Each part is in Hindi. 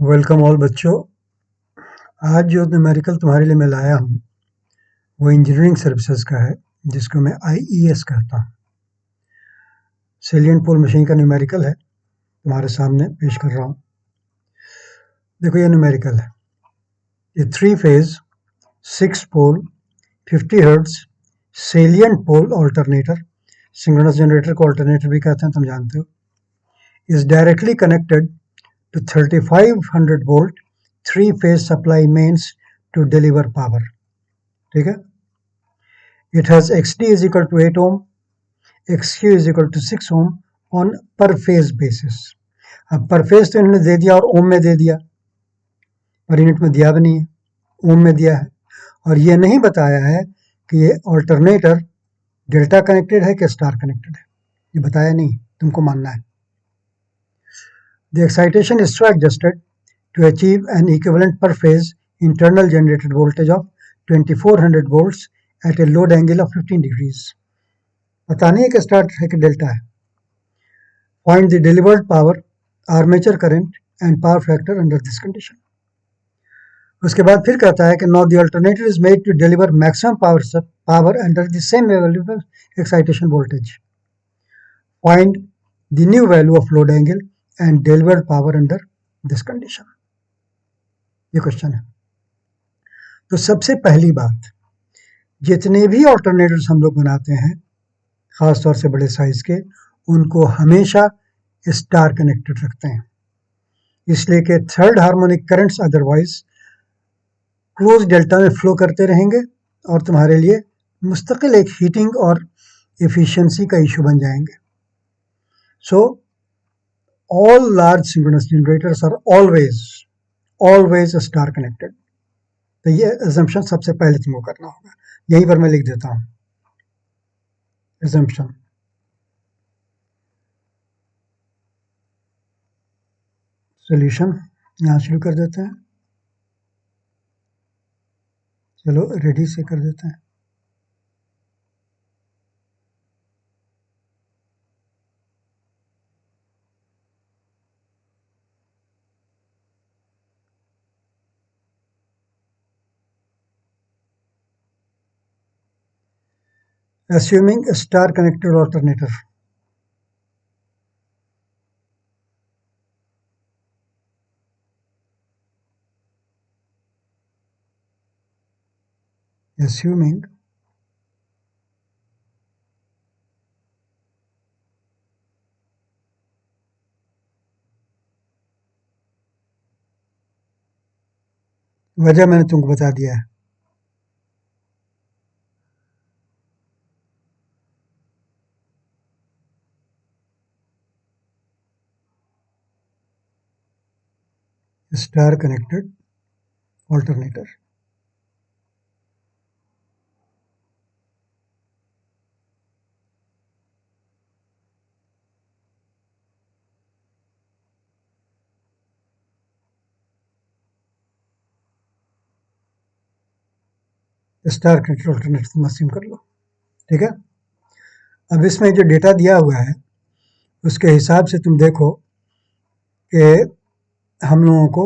वेलकम ऑल बच्चों। आज जो न्यूमेरिकल तुम्हारे लिए मैं लाया हूँ वो इंजीनियरिंग सर्विसेज का है, जिसको मैं आईईएस कहता हूँ। सेलिएंट पोल मशीन का न्यूमेरिकल है, तुम्हारे सामने पेश कर रहा हूँ। देखो ये न्यूमेरिकल है। ये 3 फेज 6 पोल 50 हर्ट्ज सेलिएंट पोल ऑल्टरनेटर, सिंक्रोनस जनरेटर को ऑल्टरनेटर भी कहते हैं, तुम जानते हो, is directly connected to 3500 volt 3 phase supply mains to deliver power. ठीक है। It has XD is equal to 8 ohm, XQ is equal to 6 ohm on per phase basis. अब पर फेज तो इन्होंने दे दिया और ओम में दे दिया, पर यूनिट में दिया भी नहीं है, ओम में दिया है। और ये नहीं बताया है कि ये ऑल्टरनेटर डेल्टा कनेक्टेड है कि स्टार कनेक्टेड है, ये बताया नहीं, तुमको मानना है। The excitation is so adjusted to achieve an equivalent per phase internal generated voltage of 2400 volts at a load angle of 15 degrees. पता नहीं है कि स्टार है कि डेल्टा है। Find the delivered power, armature current and power factor under this condition. उसके बाद फिर कहता है कि now the alternator is made to deliver maximum power under the same available excitation voltage. Find the new value of load angle and delivered power under this condition. ये क्वेश्चन है। तो सबसे पहली बात, जितने भी ऑल्टरनेटर्स हम लोग बनाते हैं, खास तौर से बड़े साइज के, उनको हमेशा स्टार कनेक्टेड रखते हैं, इसलिए कि third harmonic currents otherwise close delta में फ्लो करते रहेंगे और तुम्हारे लिए मुस्तकिल एक हीटिंग और एफिशिएंसी का इशू बन जाएंगे। So all large synchronous generators are always star connected. तो ये assumption सबसे पहले तुमको करना होगा, यहीं पर मैं लिख देता हूं assumption। सॉल्यूशन यहां शुरू कर देते हैं, चलो रेडी से कर देते हैं। Assuming a star connected alternator, assuming वजह मैंने तुमको बता दिया है। Star connected alternator, star connected alternator तुम assume कर लो, ठीक है। अब इसमें जो डेटा दिया हुआ है उसके हिसाब से तुम देखो कि हम लोगों को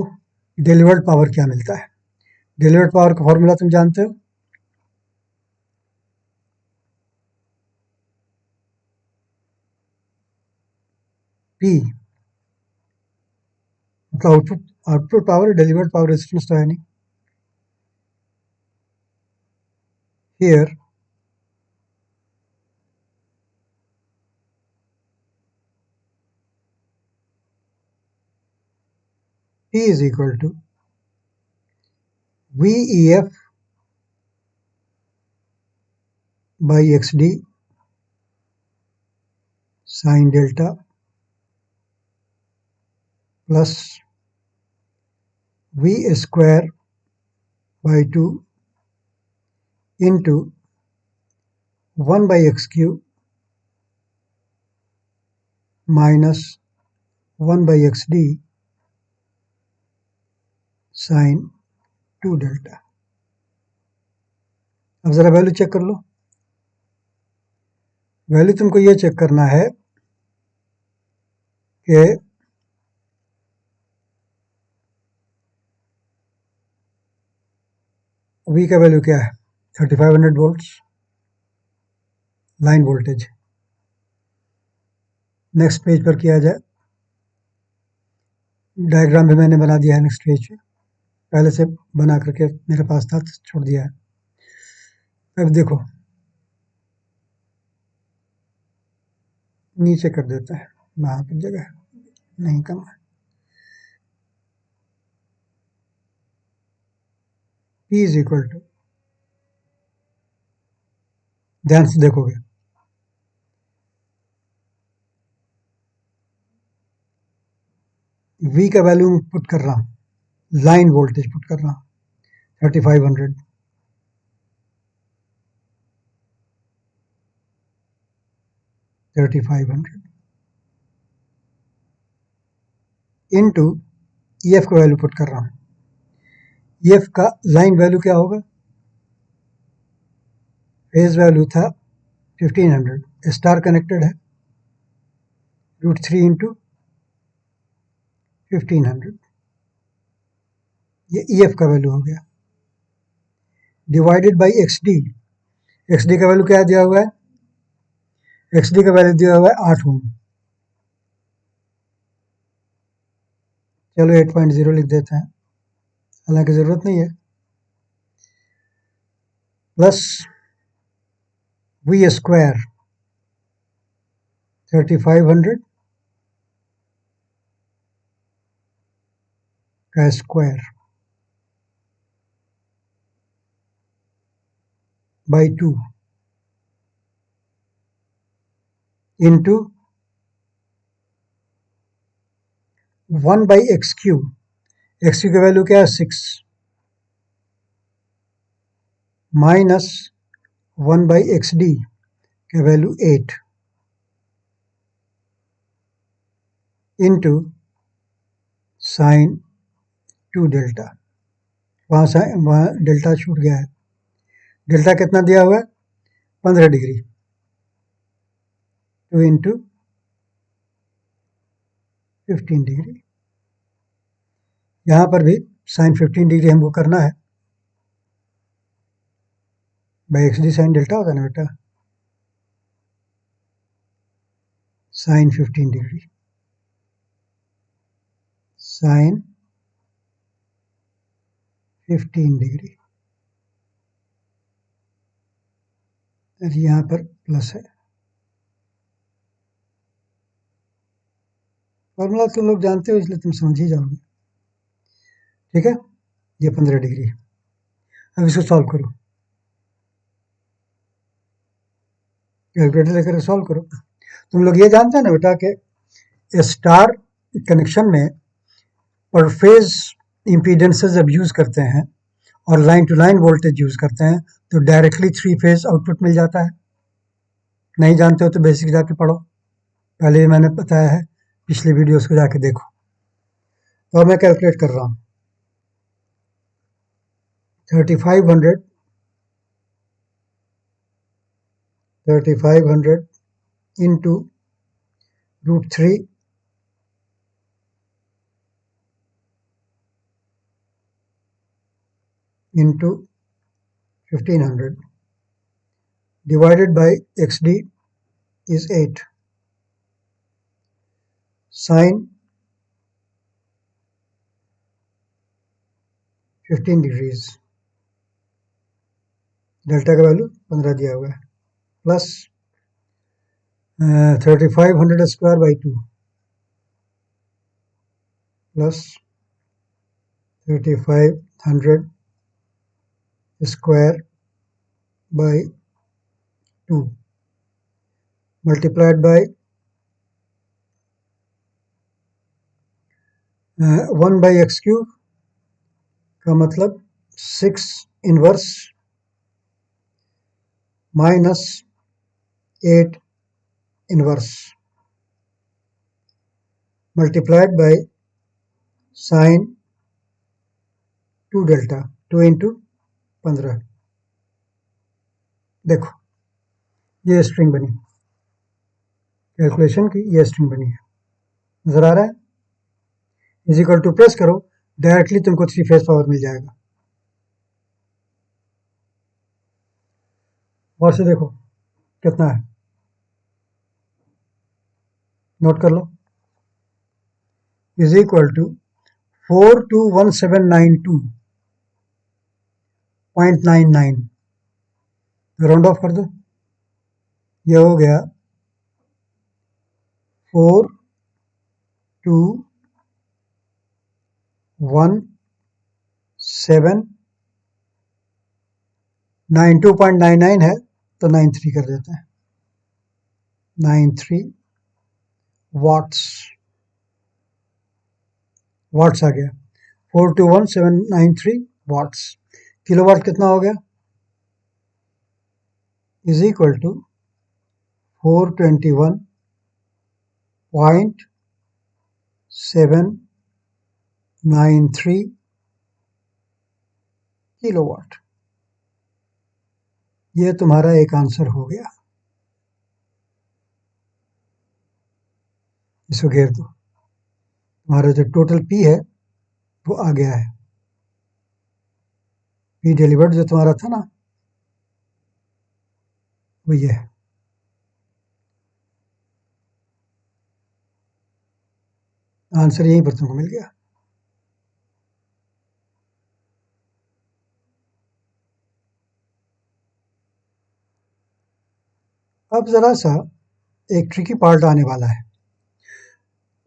डिलीवर्ड पावर क्या मिलता है। डिलीवर्ड पावर का फॉर्मूला तुम जानते हो, P मतलब output power delivered power resistance तो है नहीं। Here P is equal to VEF by XD sin delta plus V square by 2 into 1 by XQ minus 1 by XD sin 2 delta. अब जरा वैल्यू चेक कर लो। वैल्यू तुमको ये चेक करना है कि V का वैल्यू क्या है 3500 volts line voltage. Next page पर किया जाए, डायग्राम भी मैंने बना दिया है नेक्स्ट पेज पे, पहले से बना करके मेरे पास था तो छोड़ दिया है। अब देखो नीचे कर देता है, वहां पर जगह नहीं कम है। P इज इक्वल टू, ध्यान से देखोगे, V का वैल्यू पुट कर रहा हूं, लाइन वोल्टेज पुट कर रहा हूं 3500 इंटू EF का वैल्यू पुट कर रहा हूं। EF का लाइन वैल्यू क्या होगा, फेज वैल्यू था 1500, स्टार कनेक्टेड है, √3 इंटू 1500, ये EF का वैल्यू हो गया, डिवाइडेड बाई XD। XD का वैल्यू क्या दिया हुआ है, XD का वैल्यू दिया हुआ है 8 ओम। चलो 8.0 लिख देते हैं, हालांकि जरूरत नहीं है, प्लस V स्क्वायर 3500 का square by 2 into 1 by X Q. X Q का वैल्यू क्या है 6 माइनस 1 बाई एक्स डी का वैल्यू 8 इंटू साइन 2 डेल्टा, वहाँ डेल्टा छूट गया है, डेल्टा कितना दिया हुआ है 15 डिग्री, 2 इंटू 15 डिग्री। यहाँ पर भी साइन 15 डिग्री हमको करना है, by X D sine delta होता है ना बेटा, साइन 15 डिग्री, साइन 15 डिग्री, और यहाँ पर प्लस है। फॉर्मूला तुम लोग जानते हो इसलिए तुम समझ ही जाओगे, ठीक है। ये 15 डिग्री है, अब इसको सॉल्व करो, कैलकुलेटर लेकर सॉल्व करो। तुम लोग ये जानते हैं ना बेटा कि स्टार कनेक्शन में पर फेज इम्पीडेंसेस जब यूज करते हैं और line to line voltage use करते हैं तो डायरेक्टली 3 फेज आउटपुट मिल जाता है। नहीं जानते हो तो बेसिक जाके पढ़ो, पहले भी मैंने बताया है, पिछले वीडियोस को जाके देखो। तो मैं कैलकुलेट कर रहा हूँ 3500 into √3 into 1500 divided by XD is 8 sin 15 degrees, delta का वैल्यू 15 दिया हुआ है, plus 3500 square by 2 plus 3500 square by 2 multiplied by 1 by x cube का मतलब 6 inverse minus 8 inverse multiplied by sine 2 delta, 2 into 15। देखो ये स्ट्रिंग बनी, कैलकुलेशन की ये स्ट्रिंग बनी है, नजर आ रहा है। इज इक्वल टू प्रेस करो, डायरेक्टली तुमको 3 फेज पावर मिल जाएगा। और से देखो कितना है, नोट कर लो, is equal to 421792.99, round off कर दो, ये हो गया 421792.99 है तो 93 कर देते हैं, 93 वाट्स, वाट्स आ गया 421793 वाट्स। किलोवाट कितना हो गया, इज इक्वल टू 421.793 किलोवाट। ये तुम्हारा एक आंसर हो गया, इसको घेर दो, तुम्हारा जो टोटल पी है वो आ गया है, पी डिलीवर्ड जो तुम्हारा था ना वो ये है। आंसर यहीं पर तुमको मिल गया। अब जरा सा एक ट्रिकी पार्ट आने वाला है,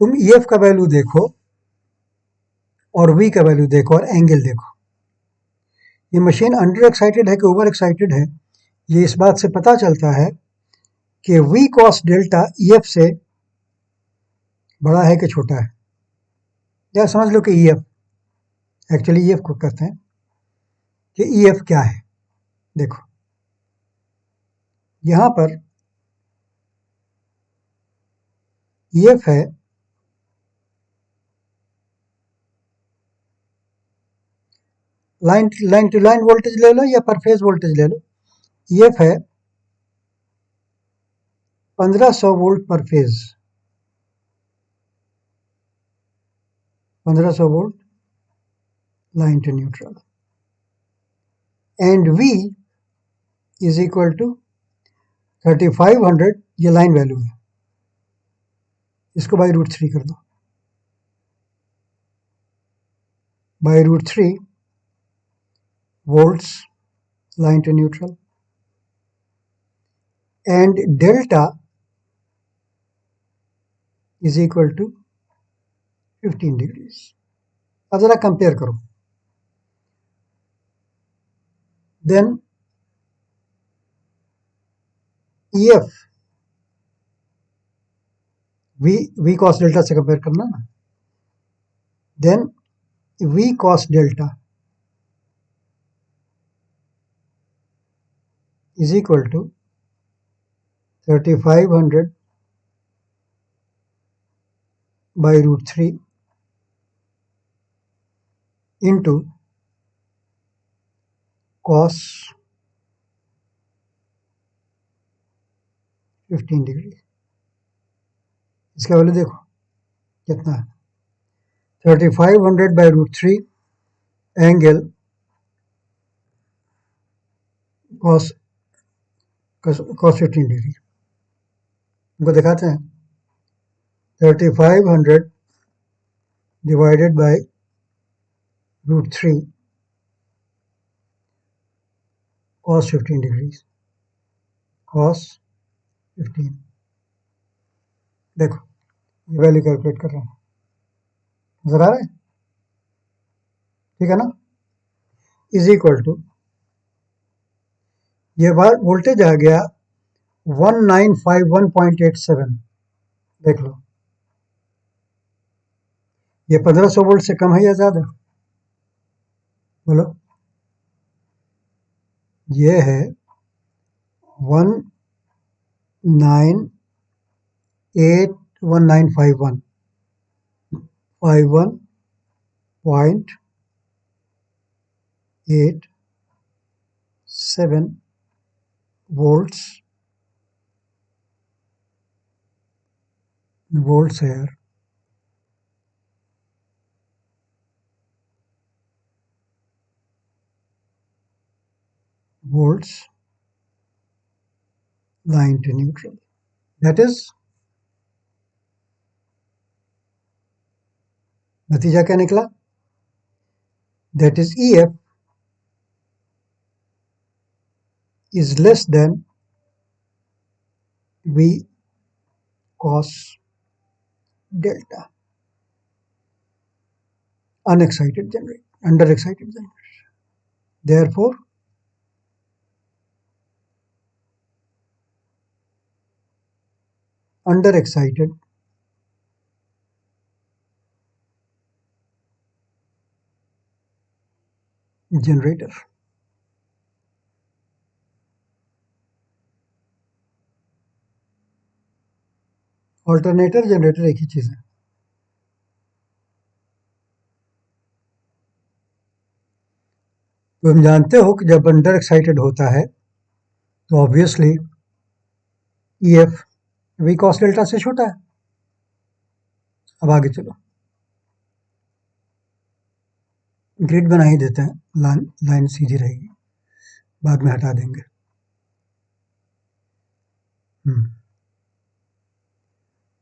तुम ईएफ का वैल्यू देखो और वी का वैल्यू देखो और एंगल देखो। ये मशीन अंडर एक्साइटेड है कि ओवर एक्साइटेड है, ये इस बात से पता चलता है कि वी कॉस डेल्टा ईएफ से बड़ा है कि छोटा है। या समझ लो कि ईएफ, एक्चुअली ईएफ को कहते हैं कि ईएफ क्या है। देखो यहां पर ईएफ है लाइन टू लाइन वोल्टेज ले लो या पर फेज वोल्टेज ले लो, ईएफ है 1500 volt per phase, 1500 volt line to neutral, and V is equal to 3500, ये लाइन वैल्यू है, इसको बाई रूट 3 कर दो, by root 3 volts line to neutral, and delta is equal to 15 degrees। अब जरा कंपेयर करो, then EF V cos delta से कंपेयर करना ना, then V cos delta is equal to 3500 by root 3 into cos 15 degree. इसका वैल्यू देखो कितना है, 3500 by root 3 angle cos 15 degree. उनको दिखाते हैं, 3500 divided by root 3 cos 15 degrees, cos 15। देखो ये वैल्यू कैलकुलेट कर रहा हूँ, नजर आ रहा है, ठीक है ना, इज इक्वल टू, ये बार वोल्टेज आ गया 1951.87, देख लो ये 1500 वोल्ट से कम है या ज्यादा, बोलो, ये है 19,81951.87 volts है यार, volts line to neutral. That is, नतीजा क्या निकला? That is EF is less than V cos delta. Unexcited generator, underexcited generator. Therefore, underexcited generator. Alternator generator एक ही चीज है. तुम जानते हो कि जब अंडर एक्साइटेड होता है तो obviously EF V cos delta से छोटा है. अब आगे चलो, ग्रिड बना ही देते हैं, लाइन सीधी रहेगी, बाद में हटा देंगे.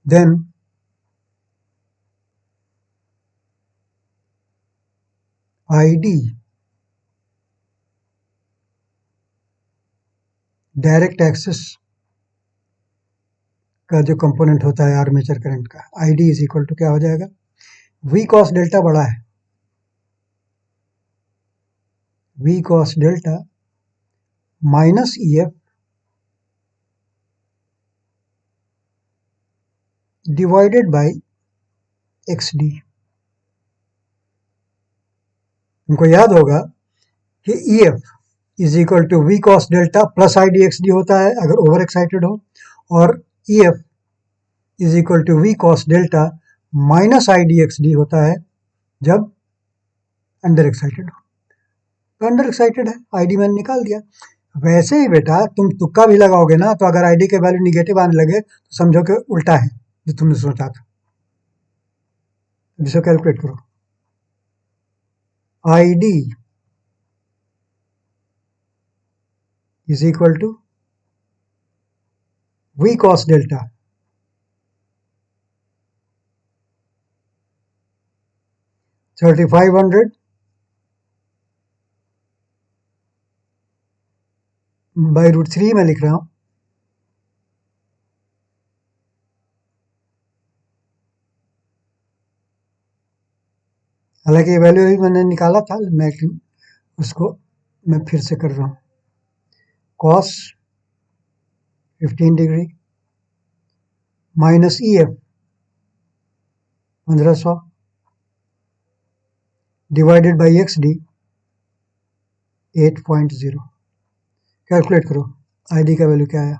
Then ID डायरेक्ट एक्सेस का जो कंपोनेंट होता है आर्मेचर करंट का, ID इज इक्वल टू क्या हो जाएगा? V cos डेल्टा बड़ा है, V cos delta minus EF divided by XD. तुमको याद होगा कि EF is equal to V cos delta plus IDXD होता है अगर ओवर एक्साइटेड हो, और EF is equal to V cos delta minus IDXD होता है जब अंडर एक्साइटेड हो. तो अंडर एक्साइटेड है, ID मैंने निकाल दिया. वैसे ही बेटा तुम तुक्का भी लगाओगे ना, तो अगर ID के वैल्यू निगेटिव आने लगे तो समझो कि उल्टा है जो तुमने सोचा था. इसे कैलकुलेट करो. ID is equal to V cos delta $3,500 by root 3 मैं लिख रहा हूं. हालांकि ये वैल्यू ही मैंने निकाला था, मैं उसको मैं फिर से कर रहा हूं. cos 15 degree minus EF 1500 divided by XD 8.0. Calculate करो ID का वैल्यू क्या आया.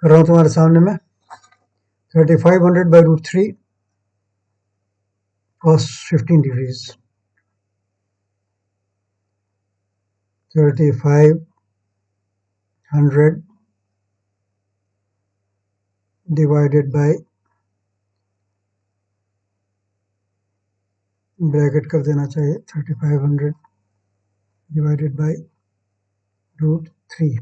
कर रहा हूं तुम्हारे सामने में. 3500 by root 3 cos 15 degrees. 3500 divided by, bracket कर देना चाहिए, 3500 divided by root 3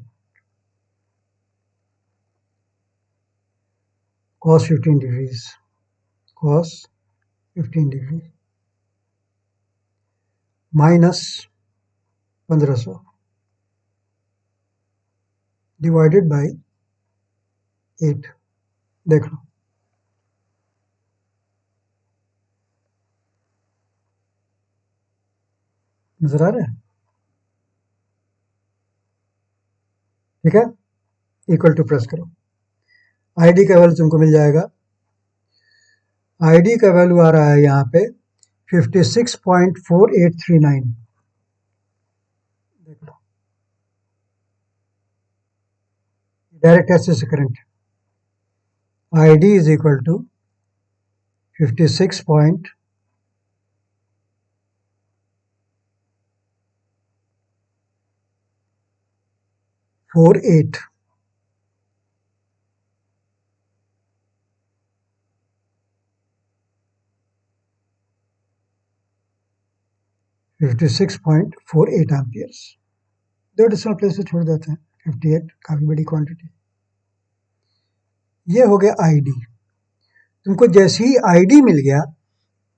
cos 15 degrees. cos 15 degrees minus 1500 divided by 8. देख लो, नजर आ रहा है? ठीक है, इक्वल टू प्रेस करो. ID का वैल्यू तुमको मिल जाएगा. ID का वैल्यू आ रहा है यहाँ पे 56.4839. देख लो, direct access current. ID is equal to 56.48. 56.48 amperes. 2 decimal place से छोड़ देते हैं। 58 काफी बड़ी क्वांटिटी। ये हो गया आईडी। तुमको जैसे ही आईडी मिल गया,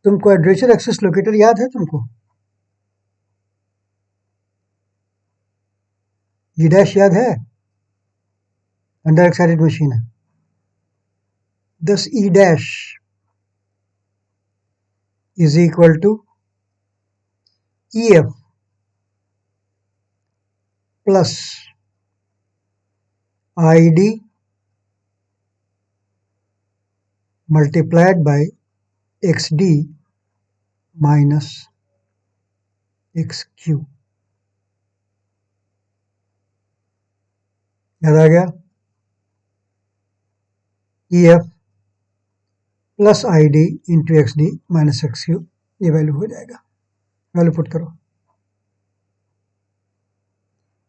तुम क्वाड्रेचर एक्सिस लोकेटर याद है तुमको? ई डैश याद है? अंडर एक्साइटेड मशीन है। दस E dash is equal to E F plus I D multiplied by X D minus X Q. याद आ गया? E F plus I D into X D minus X Q, ये वैल्यू हो जाएगा। वैल्यू पुट करो।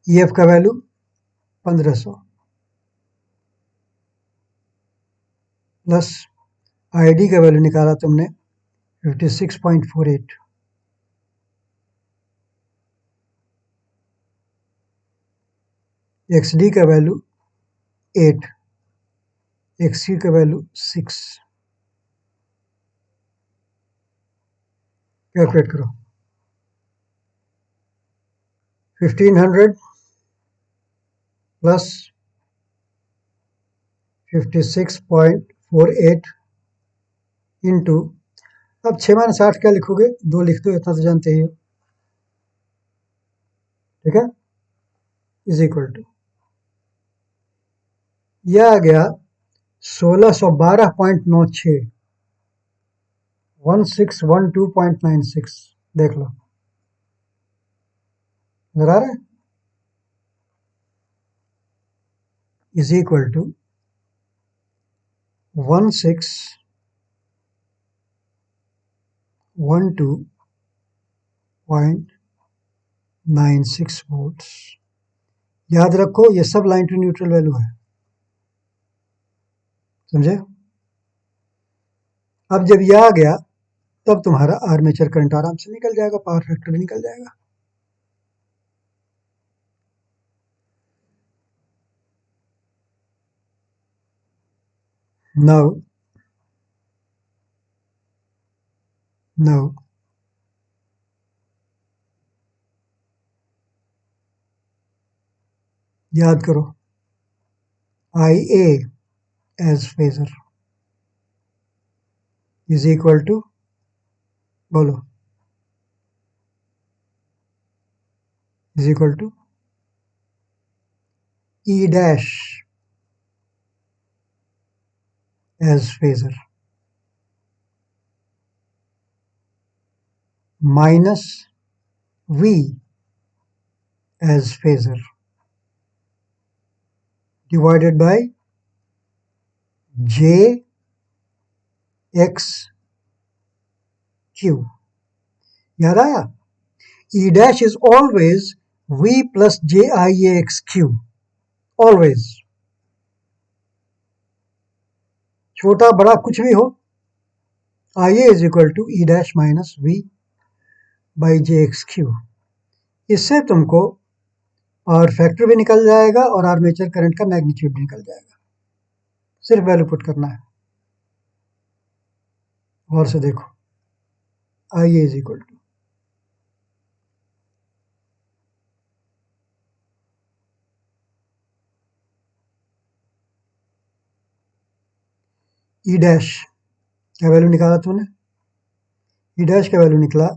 ई एफ का वैल्यू 1500 प्लस आई डी का वैल्यू निकाला तुमने 56.48, एक्स डी का वैल्यू 8, एक्स क्यू का वैल्यू 6। कैलकुलेट करो। 1500 प्लस 56.48 इंटू, अब 6-8 क्या लिखोगे? 2 लिख दो, इतना तो जानते ही हो। ठीक है, इज इक्वल टू, यह आ गया 1612.96, 1612.96। देख लो, नजर आ रहा है? Is equal to 1612.96 volts. याद रखो, ये सब लाइन टू न्यूट्रल वैल्यू है, समझे? अब जब यह आ गया, तब तुम्हारा आर्मेचर करंट आराम से निकल जाएगा, पावर फैक्टर भी निकल जाएगा। now याद करो, I A as phasor is equal to, बोलो, is equal to E dash as phasor minus V as phasor divided by J X Q. याद आया? E dash is always V plus J I A X Q, always. छोटा बड़ा कुछ भी हो, I A is equal to E dash minus V by J X Q. इससे तुमको पावर फैक्टर भी निकल जाएगा और आर्मेचर करंट का मैग्नीट्यूड भी निकल जाएगा। सिर्फ वैल्यू पुट करना है। और से देखो, I A is equal to E dash, क्या वैल्यू निकाला तूने? ई डैश का वैल्यू निकला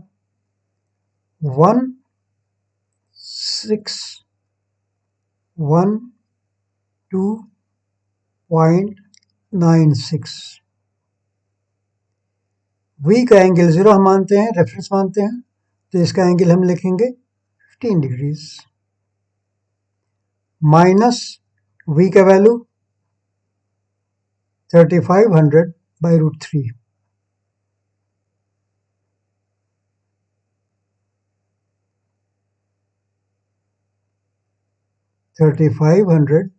1612.96। वी का एंगल 0 हम मानते हैं, रेफरेंस मानते हैं, तो इसका एंगल हम लिखेंगे 15 डिग्रीज माइनस वी का value 3500 by root 3। 3500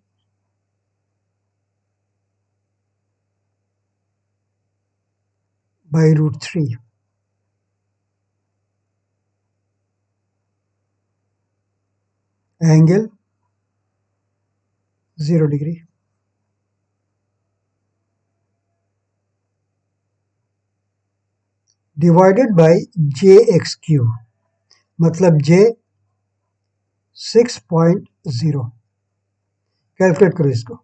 by root 3। Angle 0 degree. Divided by J X Q, मतलब जे 6.0। कैलकुलेट करो इसको,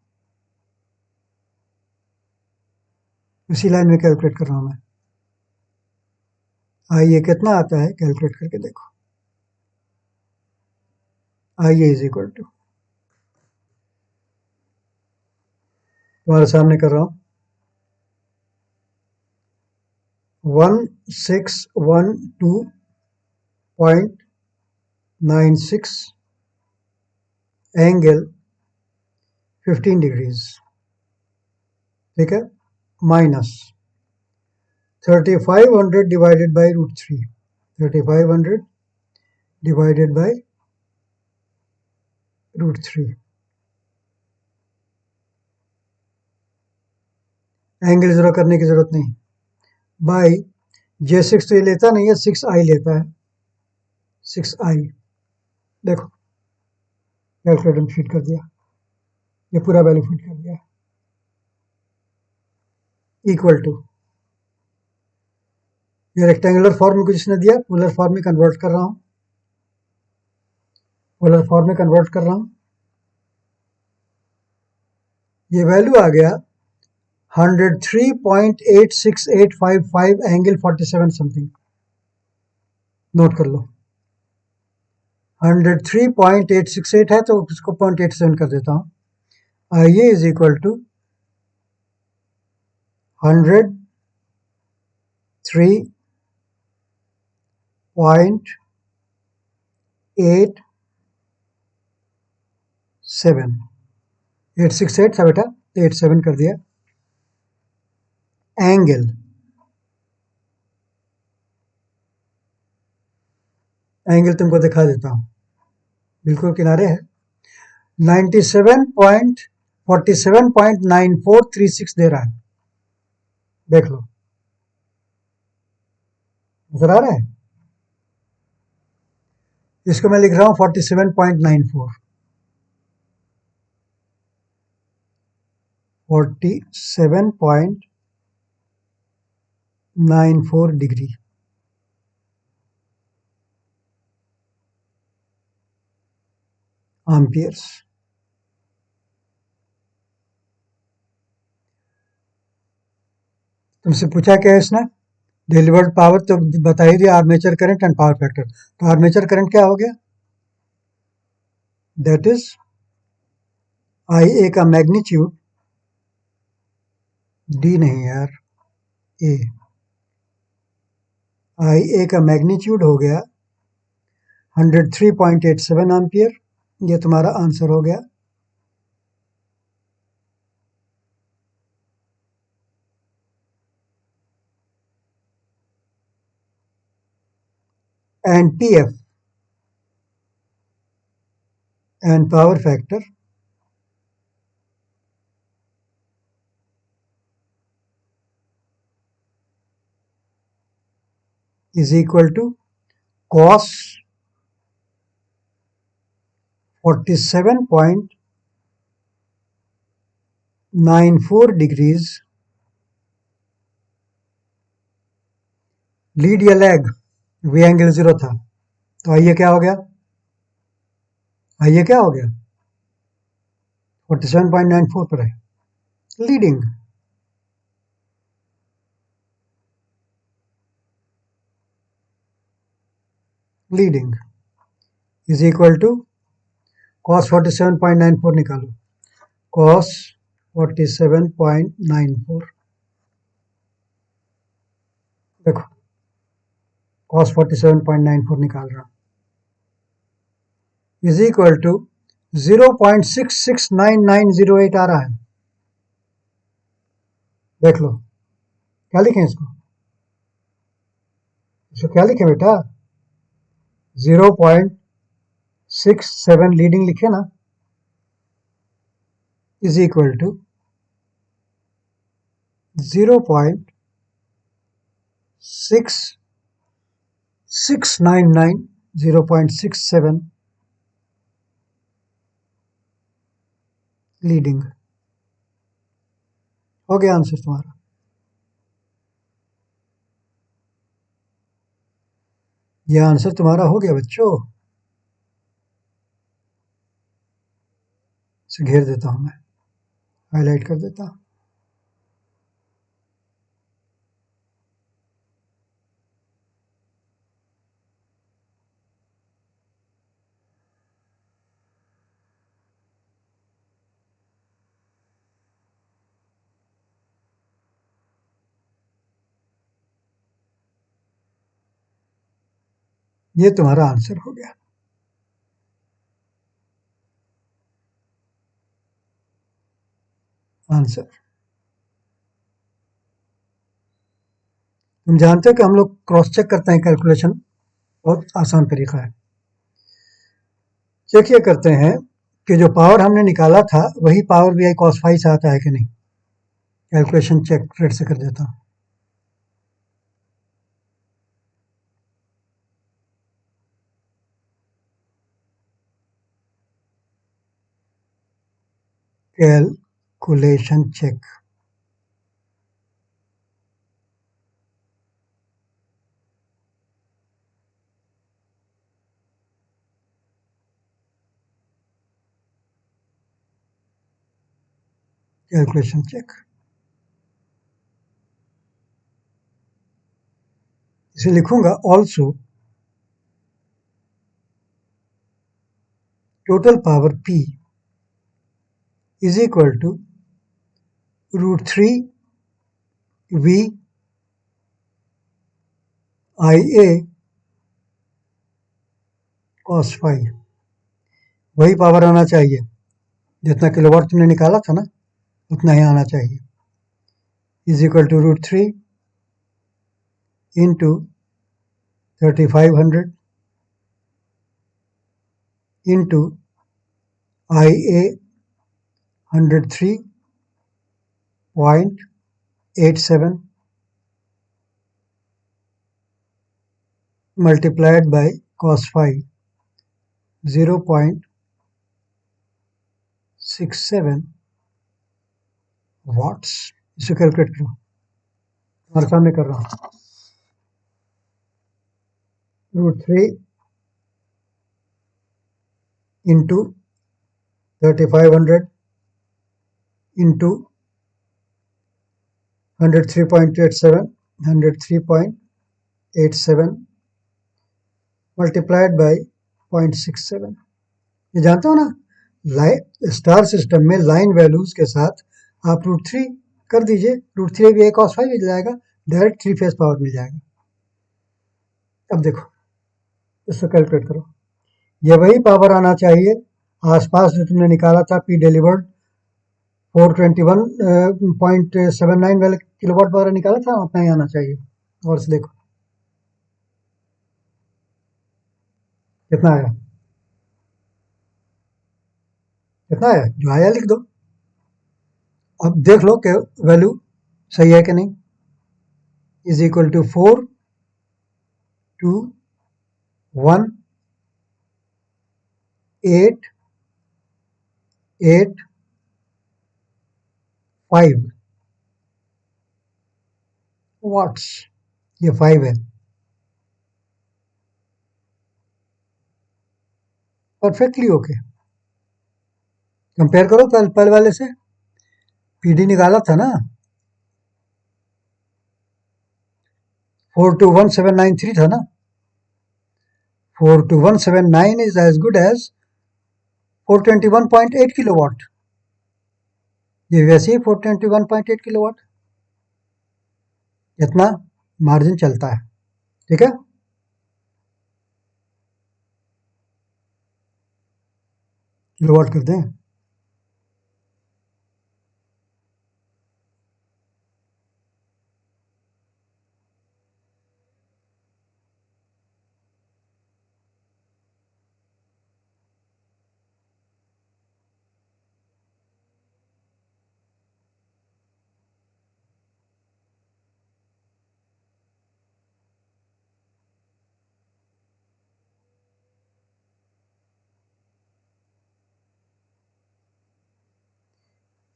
उसी लाइन में कैलकुलेट कर रहा हूं मैं। आइए कितना आता है कैलकुलेट करके देखो। आइए इज इक्वल टू, तुम्हारे सामने कर रहा हूं, 1612.96 एंगल 15 डिग्रीज, ठीक है, minus 3500 divided by √3, 3500 divided by √3। Angle zero करने की जरूरत नहीं, बाई J6 तो ये लेता नहीं है, 6i लेता है, 6i। देखो कैलकुलेटर में फिट कर दिया, ये पूरा वैल्यू फिट कर दिया, इक्वल टू, ये रेक्टेंगुलर फॉर्म में कुछ इसने दिया, पोलर फॉर्म में कन्वर्ट कर रहा हूं, पोलर फॉर्म में कन्वर्ट कर रहा हूं। ये वैल्यू आ गया 103.86855 एंगल 47 समथिंग। नोट कर लो, 103.868 है तो उसको 0.87 कर देता हूं। आइए इज इक्वल टू 103.87, 868 था बेटा, 87 कर दिया। एंगल, एंगल तुमको दिखा देता हूं, बिल्कुल किनारे है, 97.47.9436 दे रहा है, देख लो, नजर आ रहा है। इसको मैं लिख रहा हूं 47.94, 47.94 डिग्री। एम्पियर्स। तुमसे पूछा क्या है इसने, डिलीवर्ड पावर तो बता ही दिया, armature current and power factor. तो आर्मेचर करंट क्या हो गया, दैट इज आई ए का मैग्नीट्यूड, डी नहीं यार, ए, आई ए का मैग्नीट्यूड हो गया 103.87 एम्पियर। ये तुम्हारा आंसर हो गया। And P F and power factor is equal to cos 47.94 degrees, lead या लैग, वी एंगल 0 था, तो आइए क्या हो गया, आइए क्या हो गया, 47.94 पर है, leading. Leading is equal to cos 47.94 निकालो, cos 47.94, देखो cos 47.94 निकाल रहा हूं, इज इक्वल टू 0.669908 आ रहा है। देख लो क्या लिखें इसको, इसको क्या लिखें बेटा, 0.67 लीडिंग लिखे ना, इज इक्वल टू 0.6699, 0.67 लीडिंग। हो गया आंसर तुम्हारा। ये आंसर तुम्हारा हो गया बच्चों। इसे घेर देता हूं मैं, हाईलाइट कर देता हूं। ये तुम्हारा आंसर हो गया। आंसर तुम जानते हो कि हम लोग क्रॉस चेक करते हैं कैलकुलेशन, बहुत आसान तरीका है। चेक ये करते हैं कि जो पावर हमने निकाला था वही पावर भी आई कॉस फाई से आता है कि नहीं। कैलकुलेशन चेक रेट से कर देता हूं। Calculation check. Calculation check. इसे लिखूंगा also total power P is equal to √3 V IA cos phi. वही पावर आना चाहिए, जितना किलोवाट तुमने निकाला था ना उतना ही आना चाहिए। Is equal to √3 into 3500 into IA 103.87 multiplied by cos phi 0.67 watts। इसे कैलकुलेट करो, तुम्हारे सामने कर रहा हूँ। √3 इंटू 3500 इंटू 103.87 मल्टीप्लाइड बाई 0.67। ये जानते हो ना, स्टार सिस्टम में लाइन वैल्यूज के साथ आप √3 कर दीजिए, √3 भी एक cos फाई मिल जाएगा, डायरेक्ट 3 फेज पावर मिल जाएगा। अब देखो इसको कैलकुलेट करो, ये वही पावर आना चाहिए आसपास जो तुमने निकाला था P डिलीवर्ड 421.79 वाले किलोवाट पावर निकाला था, उतना ही आना चाहिए। और से देखो कितना आया, कितना आया, जो आया लिख दो। अब देख लो कि वैल्यू सही है कि नहीं। Is equal to 421.885 watts. ये 5 है, परफेक्टली ओके। कंपेयर करो पहले वाले से, पीडी निकाला था ना 421793 था ना, 42179 is as good as 421.8 kilowatt. ये वैसे ही 421.8 किलोवाट, इतना मार्जिन चलता है। ठीक है, किलोवाट कर दें।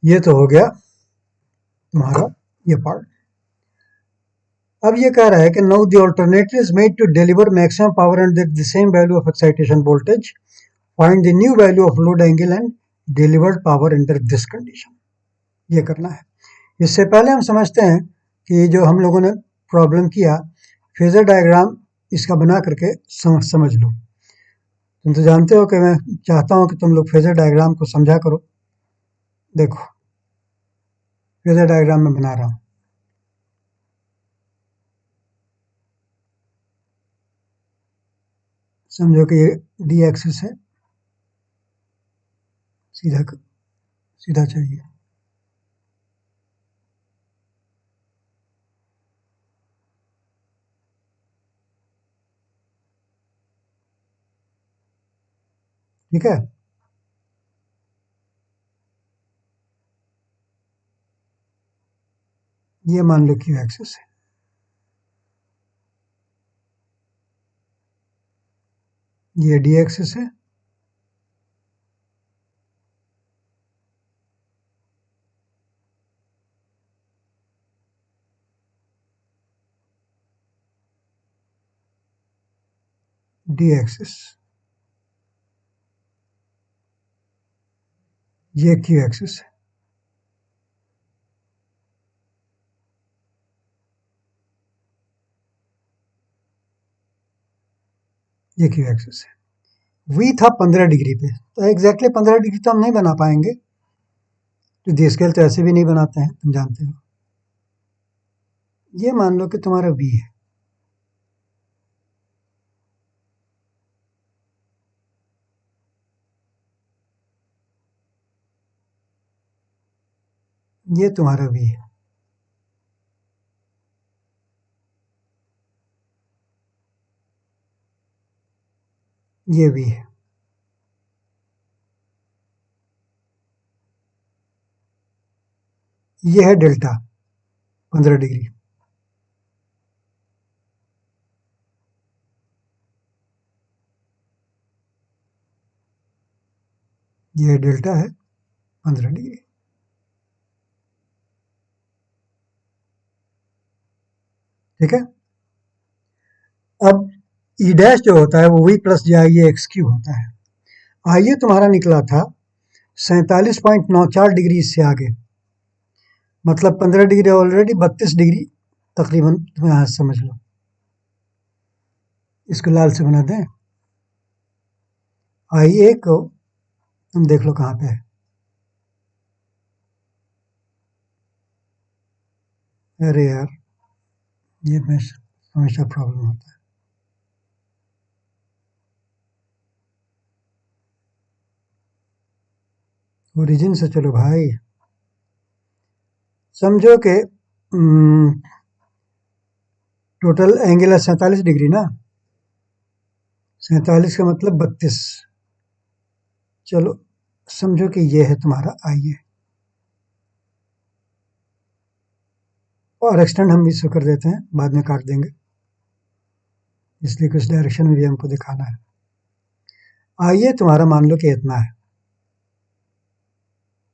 ये तो हो गया तुम्हारा ये पार्ट। अब ये कह रहा है कि now the alternative is made to deliver maximum power and the same value of excitation voltage, find the new value of load angle and delivered power under this condition. ये करना है। इससे पहले हम समझते हैं कि जो हम लोगों ने प्रॉब्लम किया, फेजर डायग्राम इसका बना करके समझ लो। तुम तो जानते हो कि मैं चाहता हूं कि तुम लोग फेजर डायग्राम को समझा करो। देखो फेजर डायग्राम में बना रहा हूं। समझो कि ये डी एक्सिस है, सीधा सीधा चाहिए। ठीक है, ये मान लो क्यू एक्सिस है, ये डी एक्सिस है, डी एक्सिस, ये क्यू एक्सिस है। ये क्यू एक्सिस है। वी था 15 डिग्री पे, तो एग्जैक्टली 15 डिग्री तो हम नहीं बना पाएंगे, तो डी स्केल तो ऐसे भी नहीं बनाते हैं, तुम जानते हो। ये मान लो कि तुम्हारा वी है, ये तुम्हारा वी है, ये वी है। ये है डेल्टा 15 डिग्री, ये डेल्टा है 15 डिग्री। ठीक है, अब ई डैश जो होता है वो V plus J I X Q होता है। आइए तुम्हारा निकला था 47.94 डिग्री से आगे, मतलब 15 डिग्री ऑलरेडी 32 डिग्री तकरीबन, तुम्हें आज समझ लो। इसको लाल से बना दें। आई ए को तुम देख लो कहाँ पे है। अरे यार, ये हमेशा प्रॉब्लम होता है। ओरिजिन से चलो भाई, समझो कि टोटल एंगल है 47 डिग्री ना, 47 का मतलब 32। चलो समझो कि ये है तुम्हारा आई ए, और एक्सटेंड हम इसको कर देते हैं, बाद में काट देंगे, इसलिए कुछ डायरेक्शन में भी हमको दिखाना है। आइए तुम्हारा मान लो कि इतना है,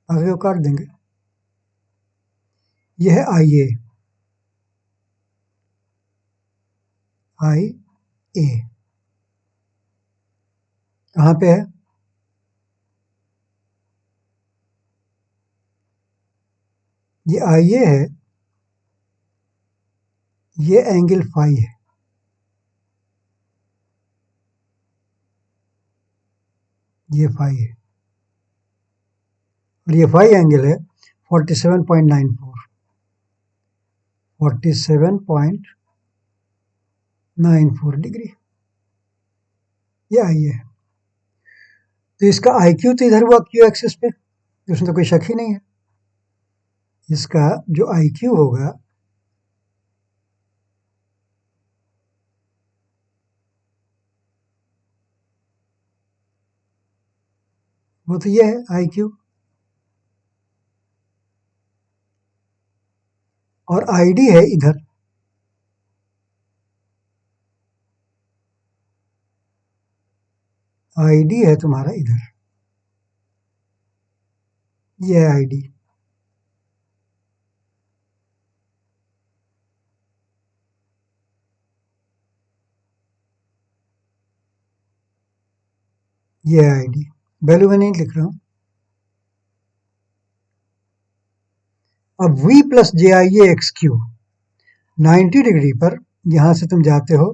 आगे वो काट देंगे। ये है आई ए, आई ए कहाँ पे है? ये आई ए है, ये एंगल फाई है, ये फाई है, और ये फाई एंगल है 47.94, 47.94 डिग्री, ये आई ए है। तो इसका आई क्यू तो इधर हुआ क्यू एक्सिस पे, उसमें तो कोई शक ही नहीं है। इसका जो आई क्यू होगा वो तो ये है आई क्यू, और आई डी है इधर, आई डी है तुम्हारा इधर, ये है आई डी। ये आईडी वैल्यू में नहीं लिख रहा हूं। अब v plus J I A X Q 90 degree पर यहां से तुम जाते हो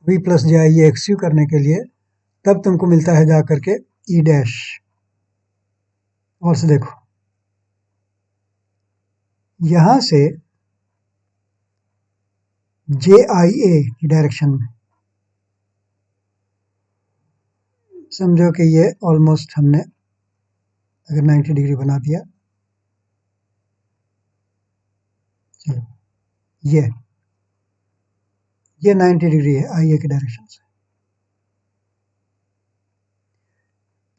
v plus J I A X Q करने के लिए, तब तुमको मिलता है जा करके ई डैश। और से देखो यहां से जे आई ए की डायरेक्शन में, समझो कि ये ऑलमोस्ट हमने अगर 90 डिग्री बना दिया, चलो ये 90 डिग्री है आई ए की डायरेक्शन से।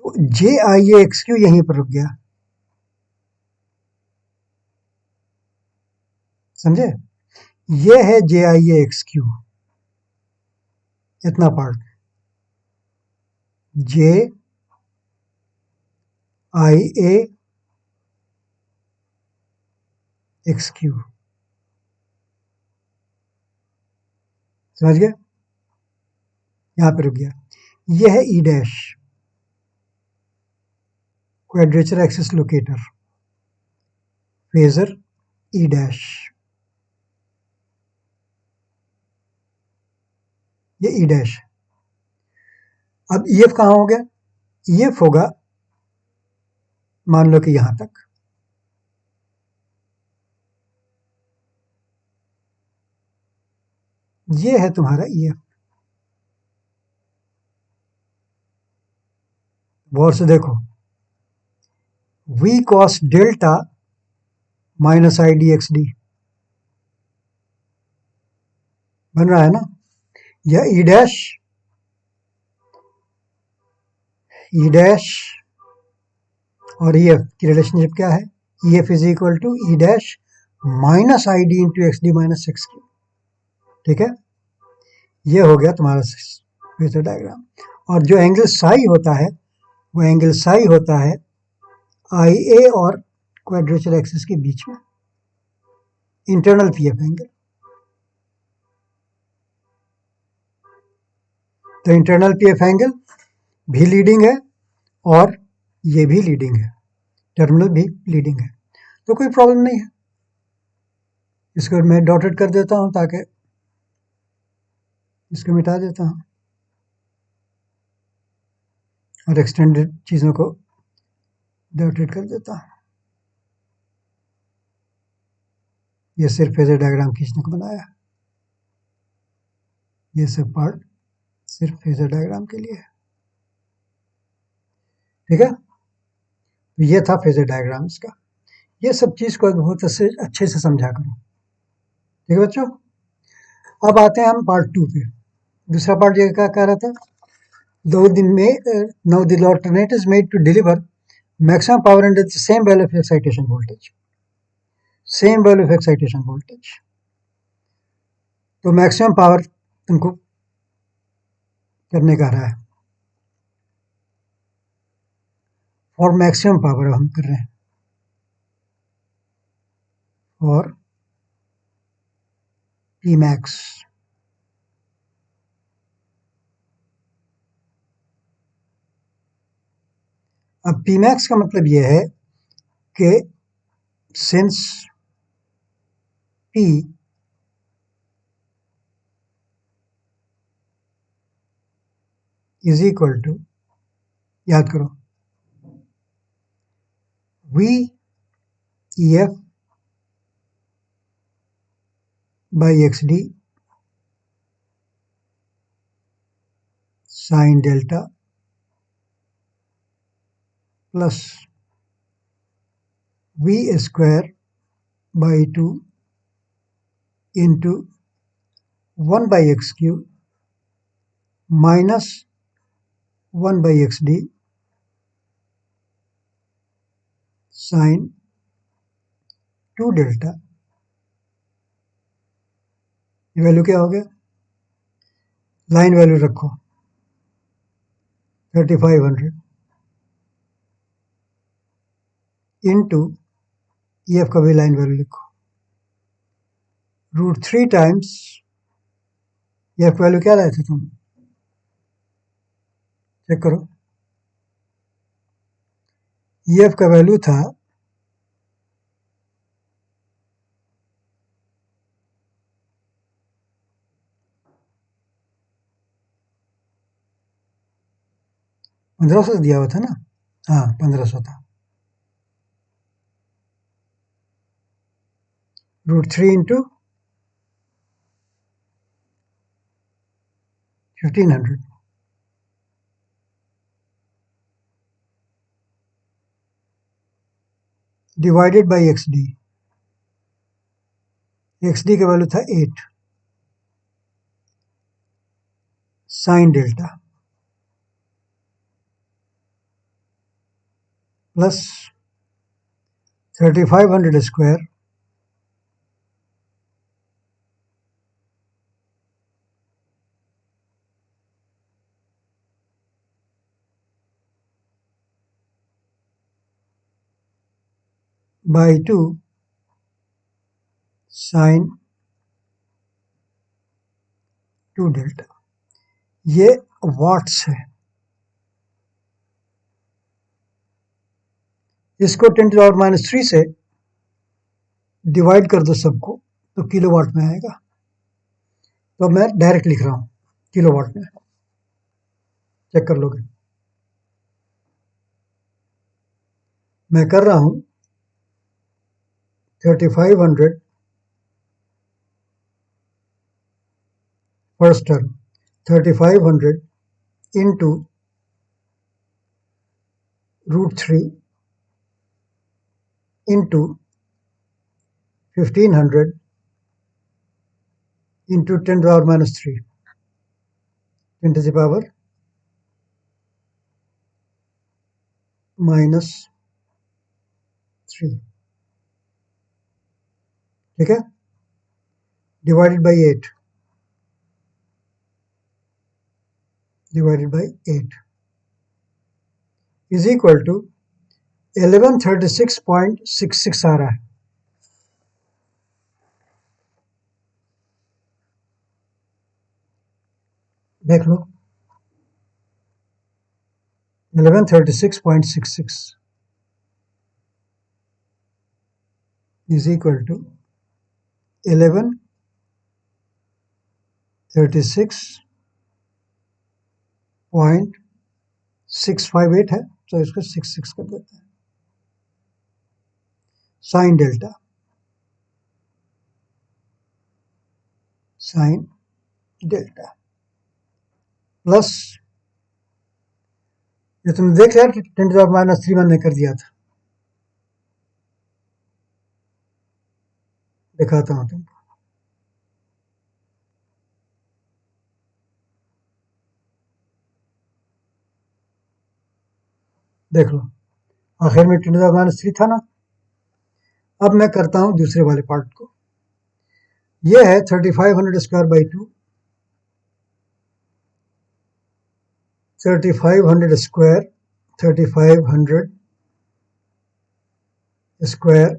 तो जे आई ए एक्स क्यू यहीं पर रुक गया, समझे? ये है जे आई ए एक्स क्यू, इतना part J I A X Q, समझ गए? यहां पे रुक गया। यह है ई dash, quadrature axis locator, phasor ई डैश, ये ई डैश। अब ई एफ कहां हो गया? ई एफ होगा मान लो कि यहां तक, ये है तुम्हारा ई एफ। गौर से देखो, v cos delta minus I D x D बन रहा है ना? या ई डैश और ई एफ की रिलेशनशिप क्या है? E F is equal to E dash minus I D into X D minus X Q. ठीक है, ये हो गया तुम्हारा फेजर डायग्राम। और जो एंगल साई होता है वो एंगल साई होता है आई ए और क्वाड्रेचर एक्सिस के बीच में, इंटरनल पी एफ एंगल। तो इंटरनल पी एफ एंगल भी लीडिंग है और ये भी लीडिंग है, टर्मिनल भी लीडिंग है, तो कोई प्रॉब्लम नहीं है। इसको मैं डॉटेड कर देता हूं ताकि इसको मिटा देता हूं और एक्सटेंडेड चीज़ों को डॉटेड कर देता हूं। ये सिर्फ फेजर डायग्राम खींचने को बनाया, ये सब पार्ट सिर्फ फेजर डायग्राम के लिए है। ठीक है, तो ये था फेजर डायग्राम इसका। ये सब चीज़ को बहुत अच्छे से समझा करो। ठीक है बच्चों, अब आते हैं हम पार्ट 2 पे। दूसरा पार्ट ये क्या कह रहा था? Now the alternate is made to deliver maximum power under the same value of excitation voltage. Same value of excitation voltage. तो मैक्सिमम पावर तुमको करने का रहा है, और मैक्सिमम पावर हम कर रहे हैं और पी मैक्स। अब पी मैक्स का मतलब यह है कि since P is equal to, याद करो, V E F by X D sine delta plus V square by 2 into 1 by X Q minus 1 by X D sine 2 delta. ये वैल्यू क्या हो गया? लाइन वैल्यू रखो 3500 इंटू ई एफ का भी लाइन वैल्यू लिखो √3 टाइम्स ई एफ वैल्यू क्या लाए थे तुम? चेक करो, EF का वैल्यू था 1500 दिया हुआ था ना, हाँ 1500 था। √3 into 1500 divided by XD। XD का वैल्यू था 8 sine delta plus 3500 square by 2 sine 2 delta. ये वाट्स है। इसको 10⁻³ से डिवाइड कर दो सबको तो किलोवाट में आएगा। तो मैं डायरेक्ट लिख रहा हूँ किलोवाट में, चेक कर लोगे। मैं कर रहा हूँ 3500 first term 3500 into √3 into 1500 into 10⁻³ 10 to the power -3, ठीक है, divided by 8 is equal to 1136.66 आ रहा है। देख लो 1136.66 is equal to 1136.658 है, तो इसको 66 कर देते हैं। साइन डेल्टा प्लस ये तुमने देख लिया 10⁻³ मैंने कर दिया था, दिखाता हूं तुमको। देख लो आखिर में 10⁻³ था ना। अब मैं करता हूं दूसरे वाले पार्ट को। ये है 3500 square by 2, 3500 square 3500 square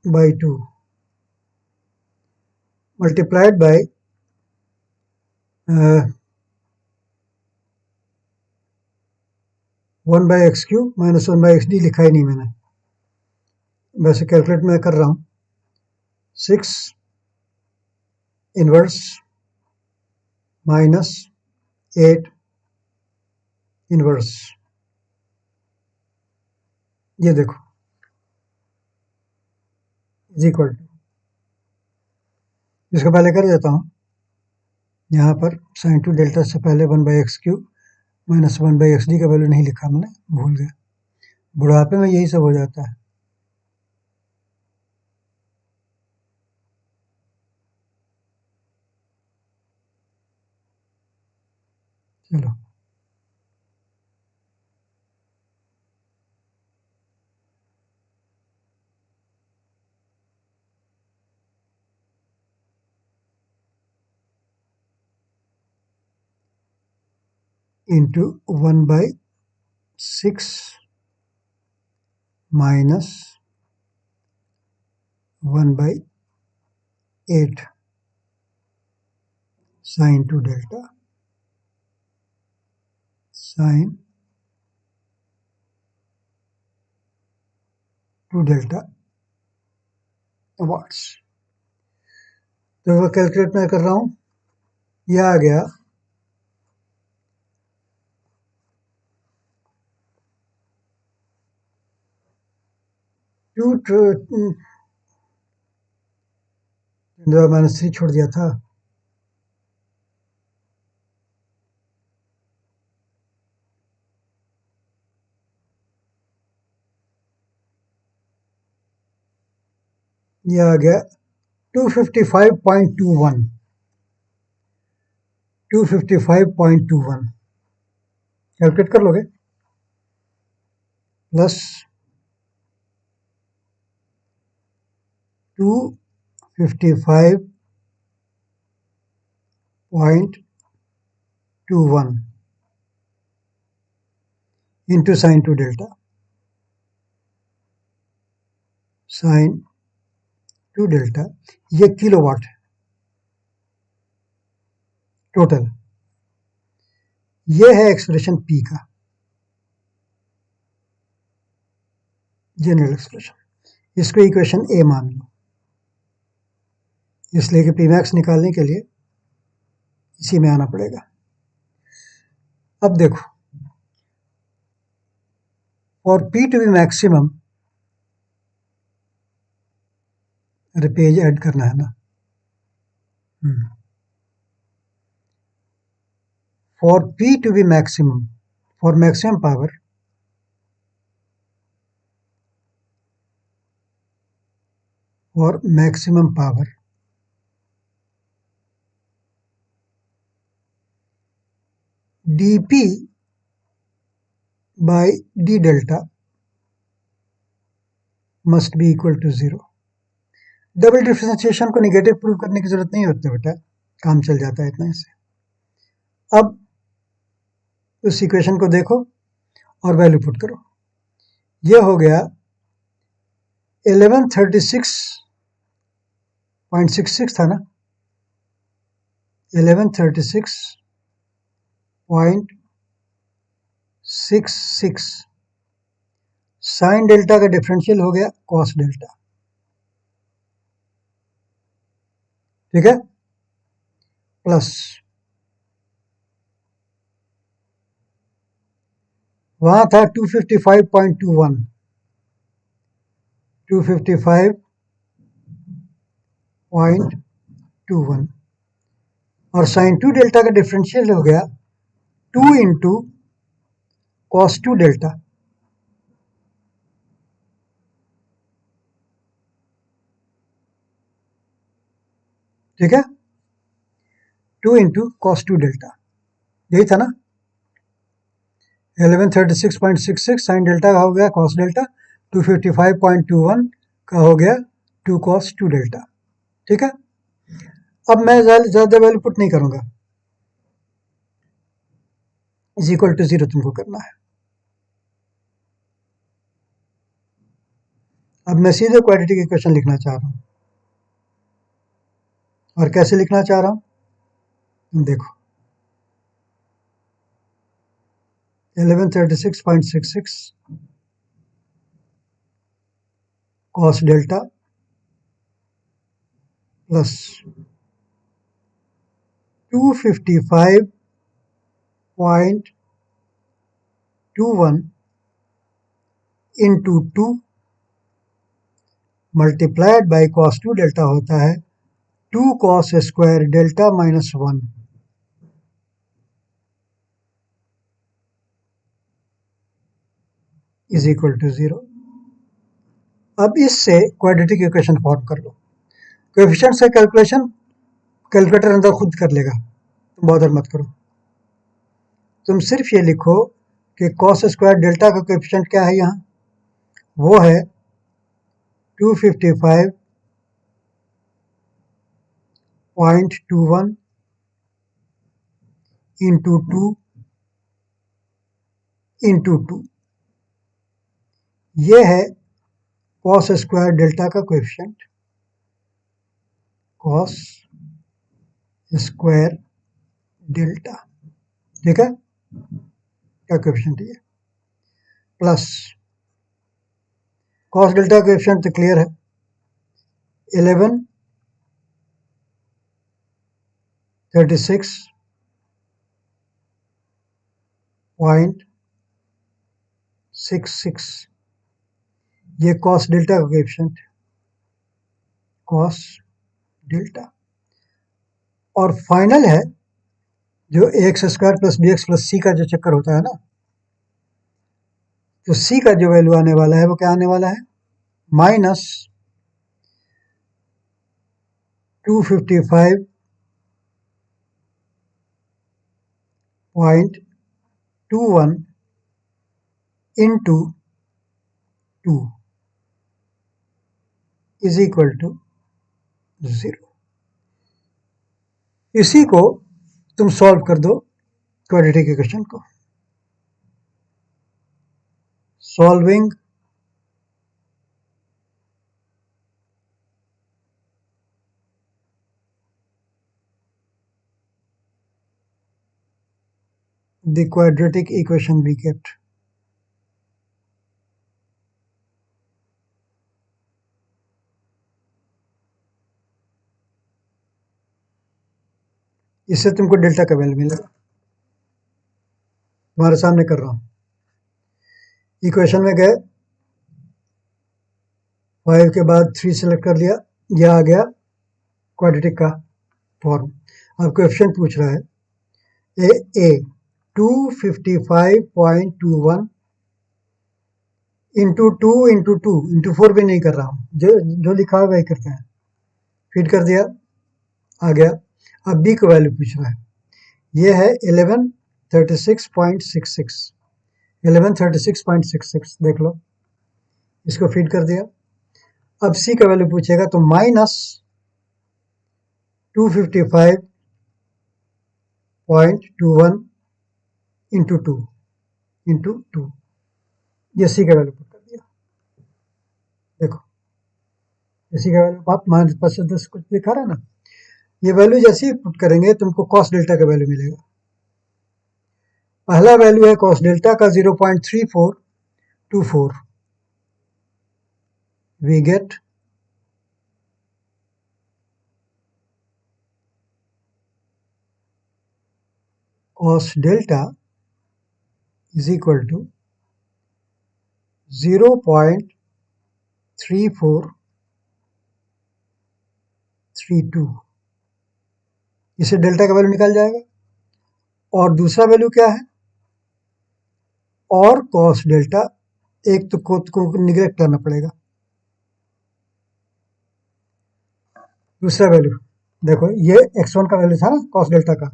by 2 multiplied by 1/x³ minus 1/xd लिखा ही नहीं मैंने, वैसे कैलकुलेट मैं कर रहा हूँ। 6 इनवर्स माइनस 8 इनवर्स, ये देखो इज इक्वल टू, इसको पहले कर देता हूँ। यहाँ पर साइन 2 डेल्टा से पहले 1/x³ माइनस 1/xd का वैल्यू नहीं लिखा मैंने, भूल गया। बुढ़ापे में यही सब हो जाता है। चलो into 1/6 minus 1/8 sine 2 delta sine 2 delta watts. तो वो कैलकुलेट मैं कर रहा हूँ, यह आ गया 2 -3 छोड़ दिया था, यह आ गया 255.21 255.21 कैलकुलेट कर लोगे, plus 255.21 into sine 2 delta, sine 2 delta, ये किलोवाट है टोटल। ये है एक्सप्रेशन पी का जनरल एक्सप्रेशन, इसको इक्वेशन ए मान लो, इसलिए कि पी मैक्स निकालने के लिए इसी में आना पड़ेगा। अब देखो, और पी टू बी मैक्सिमम, अरे पेज ऐड करना है ना, for P to be maximum, for maximum power, for maximum power, dP by d delta must be equal to 0। Double differentiation को निगेटिव प्रूव करने की जरूरत नहीं होती बेटा, काम चल जाता है इतना से। अब उस इक्वेशन को देखो और वैल्यू पुट करो, ये हो गया 1136.66 था ना, 1136.66 साइन डेल्टा का डिफरेंशियल हो गया कॉस डेल्टा, ठीक है, प्लस वहां था 255.21 255.21 और साइन 2 डेल्टा का डिफरेंशियल हो गया 2 इंटू कॉस 2 डेल्टा, ठीक है, 2 इंटू कॉस 2 डेल्टा, यही था ना। 1136.66 साइन डेल्टा का हो गया कॉस डेल्टा, 255.21 का हो गया 2 कॉस 2 डेल्टा, ठीक है। अब मैं ज़्यादा वैल्यू पुट नहीं करूंगा, इज इक्वल टू 0 तुमको करना है। अब मैं सीधे क्वाड्रेटिक इक्वेशन लिखना चाह रहा हूं, और कैसे लिखना चाह रहा हूं तुम देखो, 1136.66 cos delta plus 255.21 into 2 multiplied by cos 2 delta होता है 2 cos square delta minus 1 is equal to 0। अब इससे क्वाड्रेटिक इक्वेशन फॉर्म कर लो, कोएफिशिएंट्स का कैलकुलेशन कैलकुलेटर अंदर खुद कर लेगा, तुम बॉदर मत करो, तुम सिर्फ ये लिखो कि cos स्क्वायर डेल्टा का कोएफिशिएंट क्या है, यहाँ वो है 255.21 इंटू 2 इंटू 2, ये है cos स्क्वायर डेल्टा का कोएफिशिएंट, cos स्क्वायर डेल्टा, ठीक है, क्या कोएफिशिएंट ये, प्लस कॉस डेल्टा कोएफिशिएंट तो क्लियर है, 11, 36.66, ये कॉस डेल्टा का कोएफिशिएंट, कॉस डेल्टा। और फाइनल है जो X square plus B X plus C का जो चक्कर होता है ना, तो सी का जो वैल्यू आने वाला है वो क्या आने वाला है, minus 255.21 into 2 is equal to 0। इसी को तुम सॉल्व कर दो क्वाड्रेटिक इक्वेशन को। Solving the quadratic equation we get, इससे तुमको डेल्टा का वैल्यू मिलेगा। तुम्हारे सामने कर रहा हूं, इक्वेशन में गए, 5 के बाद 3 सेलेक्ट कर लिया, यह आ गया क्वाड्रेटिक का फॉर्म। अब कोएफिशिएंट पूछ रहा है ए 255.21 इंटू 2 इंटू 2 इंटू 4 भी नहीं कर रहा हूं, जो लिखा है वही करते हैं। फीड कर दिया, आ गया। अब बी का वैल्यू पूछ रहा है, ये है 1136.66, 1136.66 देख लो, इसको फीड कर दिया। अब सी का वैल्यू पूछेगा तो माइनस 255.21 इंटू 2 इंटू 2, ये सी का वैल्यू पुट कर दिया। देखो इसी का वैल्यू आप माइनस 510 कुछ दिखा रहा है ना, ये वैल्यू जैसे ही पुट करेंगे तुमको कॉस डेल्टा का वैल्यू मिलेगा। पहला वैल्यू है कॉस डेल्टा का 0.3424, we get cos delta is equal to 0.3432, इसे डेल्टा का वैल्यू निकल जाएगा। और दूसरा वैल्यू क्या है, और cos डेल्टा, एक तो को निगलेक्ट करना पड़ेगा। दूसरा वैल्यू देखो, ये x1 का वैल्यू था ना cos डेल्टा का,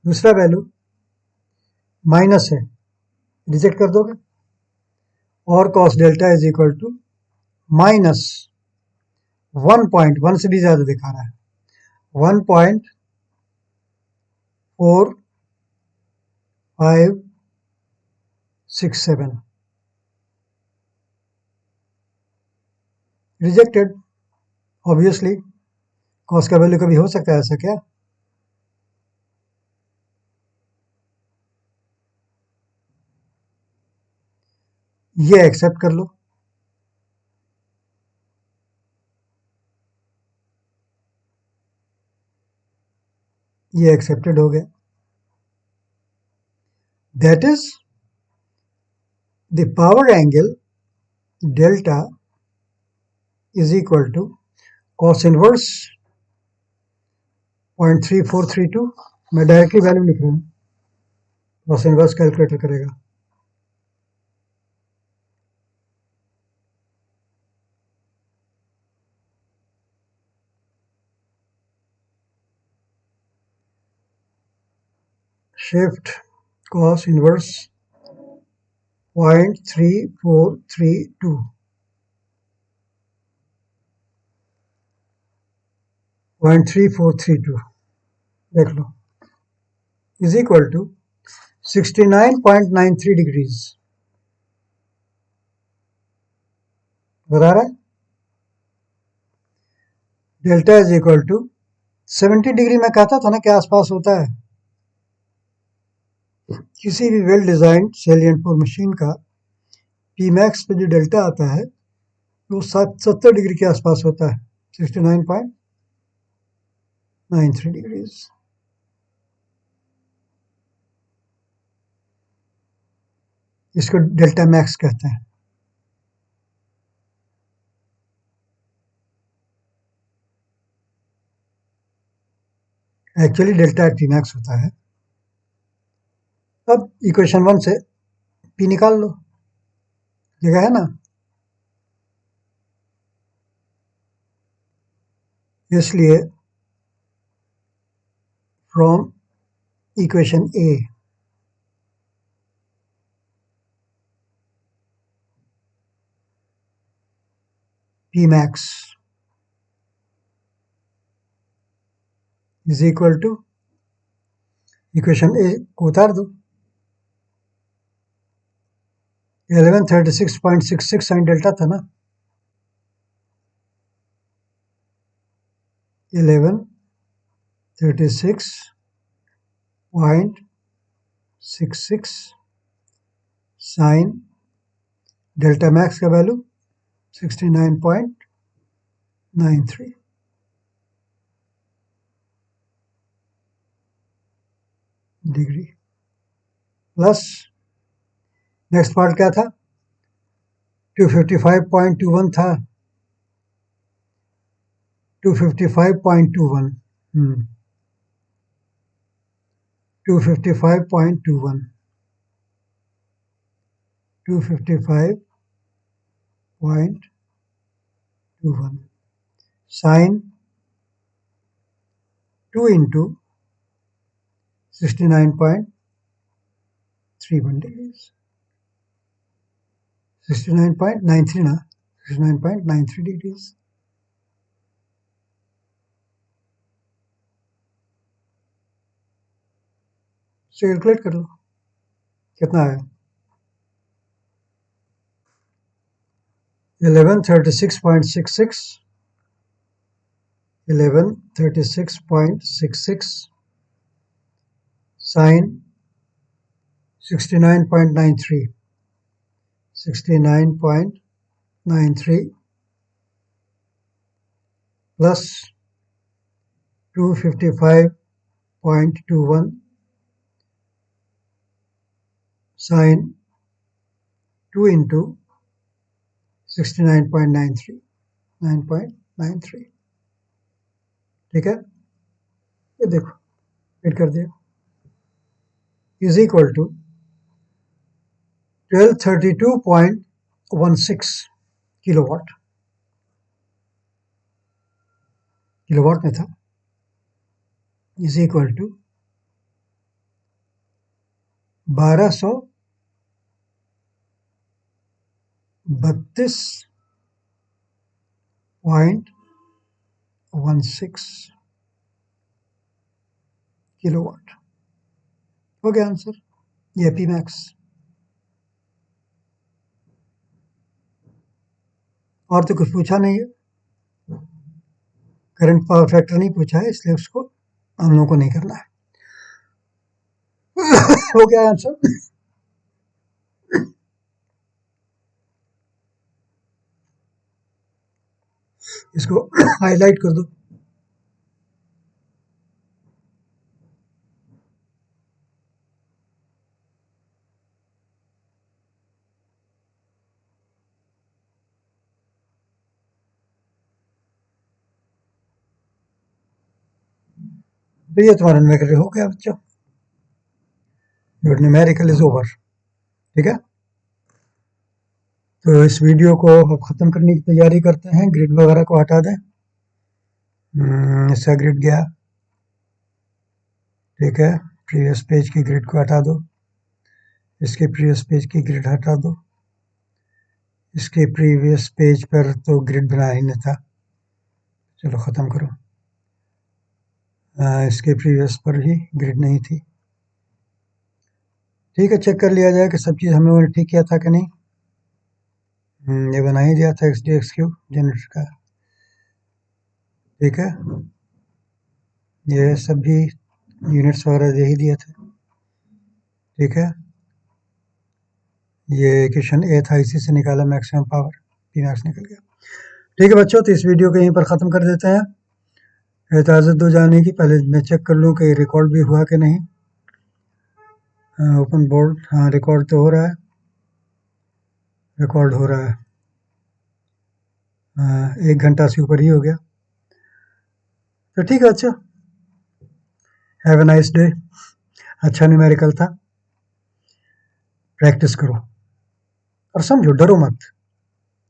दूसरा वैल्यू माइनस है, रिजेक्ट कर दोगे, और cos delta is equal to minus 1.1 से भी ज्यादा दिखा रहा है, 1.4567, रिजेक्टेड। ऑब्वियसली कॉस का वैल्यू कभी हो सकता है ऐसा क्या, ये एक्सेप्ट कर लो, ये एक्सेप्टेड हो गया। That is the power angle delta is equal to cos inverse 0.3432, मैं डायरेक्टली वैल्यू लिख रहा हूं, कॉस इनवर्स कैलकुलेटर करेगा। शिफ्ट cos inverse 0.3432, 0.3432 देख लो, इज इक्वल टू 69.93 डिग्रीज, बता रहा है। Delta is equal to 70 degree में कहता था ना के आसपास होता है। किसी भी well designed salient pole machine का पी मैक्स पे जो डेल्टा आता है वो 70 डिग्री के आसपास होता है, 69.93 डिग्रीज। इसको डेल्टा मैक्स कहते हैं। एक्चुअली डेल्टा टी मैक्स होता है। अब इक्वेशन 1 से पी निकाल लो, जगह है ना। इसलिए from equation A P max is equal to equation A को उतार दो, 1136.66 साइन डेल्टा था ना, 1136.66 साइन डेल्टा मैक्स का value 69.93 degree plus next part क्या था, 255.21 था, 255.21 255.21 255.21 साइन 2 into 69.31 degrees, 69.93 ना, 69.93 degrees। कैलकुलेट कर लो कितना है, 1136.66 1136.66 साइन 69.93 69.93 प्लस 255.21 साइन 2 into 69.93 9.93, ठीक है। ये देखो फिट कर दिया, is equal to 1232.16 kilowatt, kilowatt में था, इज इक्वल टू 1232.16 किलोवाट हो गया आंसर, ये पी मैक्स। और तो कुछ पूछा नहीं है, करंट पावर फैक्टर नहीं पूछा है, इसलिए उसको हम लोगों को नहीं करना है। हो गया आंसर। इसको हाईलाइट कर दो। तो ये तुम्हारा न्यूमेरिकल हो गया बच्चों, योर न्यूमेरिकल इज ओवर, ठीक है। तो इस वीडियो को अब ख़त्म करने की तैयारी करते हैं, ग्रिड वगैरह को हटा दें। इसका ग्रिड गया, ठीक है। प्रीवियस पेज की ग्रिड को हटा दो, इसके प्रीवियस पेज की ग्रिड हटा दो, इसके प्रीवियस पेज पर तो ग्रिड बना ही नहीं था, चलो ख़त्म करो। इसके प्रीवियस पर ही ग्रिड नहीं थी, ठीक है। चेक कर लिया जाए कि सब चीज़ हमने ठीक किया था कि नहीं। ये बना ही दिया था x D x Q generator का, ठीक है। ये सब भी यूनिट्स वगैरह दे ही दिए थे, ठीक है। ये इक्वेशन ए था, इसी से निकाला मैक्सिमम पावर, पी मैक्स निकल गया। ठीक है बच्चों, तो इस वीडियो को यहीं पर ख़त्म कर देते हैं। इजाज़त दो जाने की। पहले मैं चेक कर लूँ कि रिकॉर्ड भी हुआ कि नहीं। ओपन बोर्ड, हाँ रिकॉर्ड तो हो रहा है, रिकॉर्ड हो रहा है। 1 घंटा से ऊपर ही हो गया। तो ठीक है बच्चों, हैव अ नाइस डे। अच्छा न्यूमेरिकल था, प्रैक्टिस करो और समझो, डरो मत,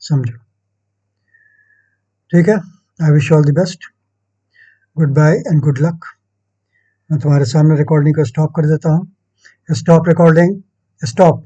समझो। ठीक है, I wish all the best, good bye and good luck. मैं तुम्हारे सामने रिकॉर्डिंग को स्टॉप कर देता हूँ। Stop recording, stop.